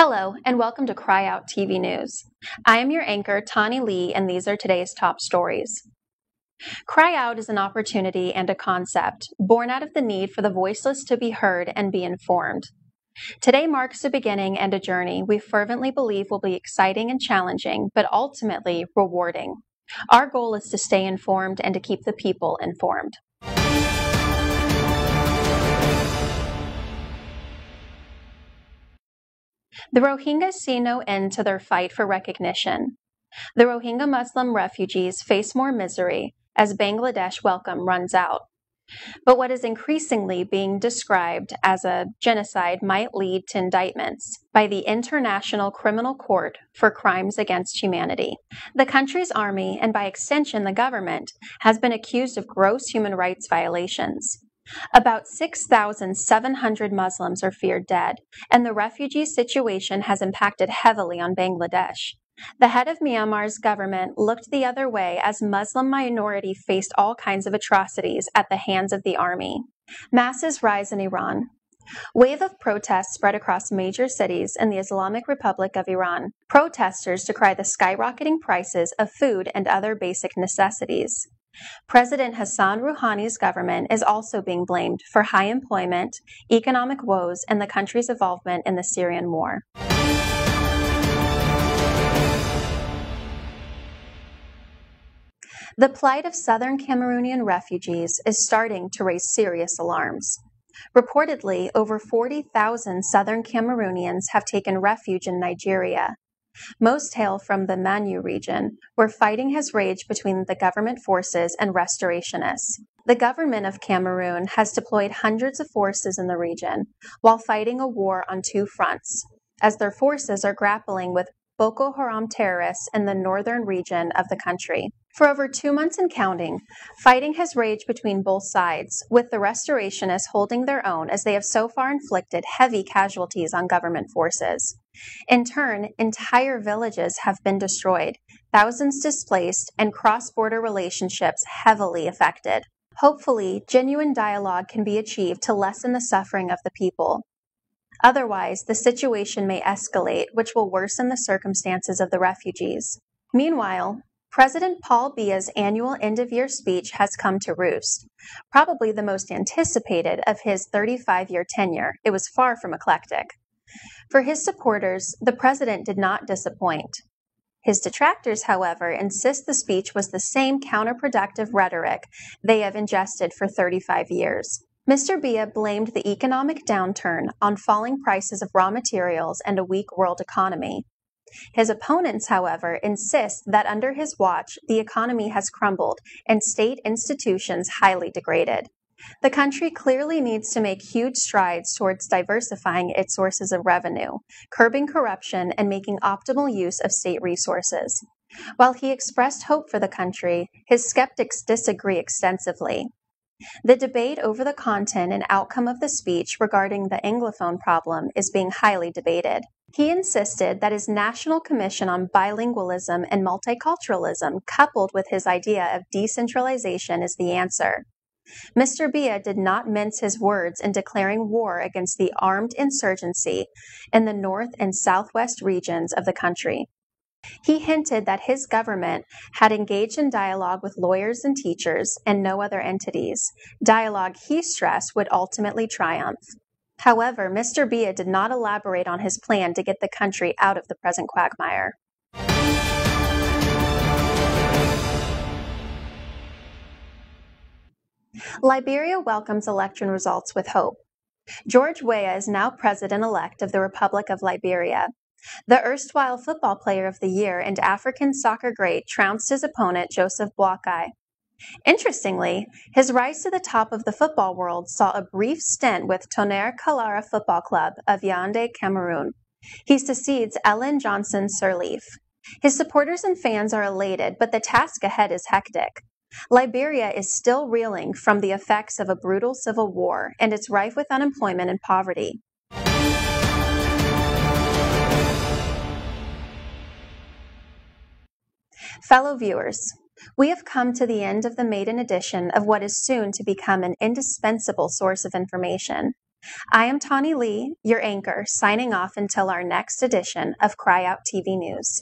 Hello, and welcome to Cry Out TV News. I am your anchor, Tani Lee, and these are today's top stories. Cry Out is an opportunity and a concept born out of the need for the voiceless to be heard and be informed. Today marks a beginning and a journey we fervently believe will be exciting and challenging, but ultimately rewarding. Our goal is to stay informed and to keep the people informed. The Rohingya see no end to their fight for recognition. The Rohingya Muslim refugees face more misery as Bangladesh welcome runs out. But what is increasingly being described as a genocide might lead to indictments by the International Criminal Court for crimes against humanity. The country's army, and by extension the government, has been accused of gross human rights violations. About 6,700 Muslims are feared dead, and the refugee situation has impacted heavily on Bangladesh. The head of Myanmar's government looked the other way as Muslim minority faced all kinds of atrocities at the hands of the army. Masses rise in Iran. Wave of protests spread across major cities in the Islamic Republic of Iran. Protesters decry the skyrocketing prices of food and other basic necessities. President Hassan Rouhani's government is also being blamed for high employment, economic woes, and the country's involvement in the Syrian war. The plight of southern Cameroonian refugees is starting to raise serious alarms. Reportedly, over 40,000 southern Cameroonians have taken refuge in Nigeria. Most hail from the Manu region, where fighting has raged between the government forces and restorationists. The government of Cameroon has deployed hundreds of forces in the region, while fighting a war on two fronts, as their forces are grappling with Boko Haram terrorists in the northern region of the country. For over 2 months and counting, fighting has raged between both sides, with the restorationists holding their own as they have so far inflicted heavy casualties on government forces. In turn, entire villages have been destroyed, thousands displaced, and cross-border relationships heavily affected. Hopefully, genuine dialogue can be achieved to lessen the suffering of the people. Otherwise, the situation may escalate, which will worsen the circumstances of the refugees. Meanwhile, President Paul Biya's annual end-of-year speech has come to roost. Probably the most anticipated of his 35-year tenure, it was far from eclectic. For his supporters, the president did not disappoint. His detractors, however, insist the speech was the same counterproductive rhetoric they have ingested for 35 years. Mr. Biya blamed the economic downturn on falling prices of raw materials and a weak world economy. His opponents, however, insist that under his watch, the economy has crumbled and state institutions highly degraded. The country clearly needs to make huge strides towards diversifying its sources of revenue, curbing corruption, and making optimal use of state resources. While he expressed hope for the country, his skeptics disagree extensively. The debate over the content and outcome of the speech regarding the Anglophone problem is being highly debated. He insisted that his National Commission on Bilingualism and Multiculturalism, coupled with his idea of decentralization, is the answer. Mr. Biya did not mince his words in declaring war against the armed insurgency in the north and southwest regions of the country. He hinted that his government had engaged in dialogue with lawyers and teachers and no other entities, dialogue he stressed would ultimately triumph. However, Mr. Biya did not elaborate on his plan to get the country out of the present quagmire. Liberia welcomes election results with hope. George Weah is now president-elect of the Republic of Liberia. The erstwhile football player of the year and African soccer great trounced his opponent Joseph Boakai. Interestingly, his rise to the top of the football world saw a brief stint with Tonnerre Kalara Football Club of Yaoundé, Cameroon. He succeeds Ellen Johnson Sirleaf. His supporters and fans are elated, but the task ahead is hectic. Liberia is still reeling from the effects of a brutal civil war, and it's rife with unemployment and poverty. Fellow viewers, we have come to the end of the maiden edition of what is soon to become an indispensable source of information. I am Tawny Lee, your anchor, signing off until our next edition of Cry Out TV News.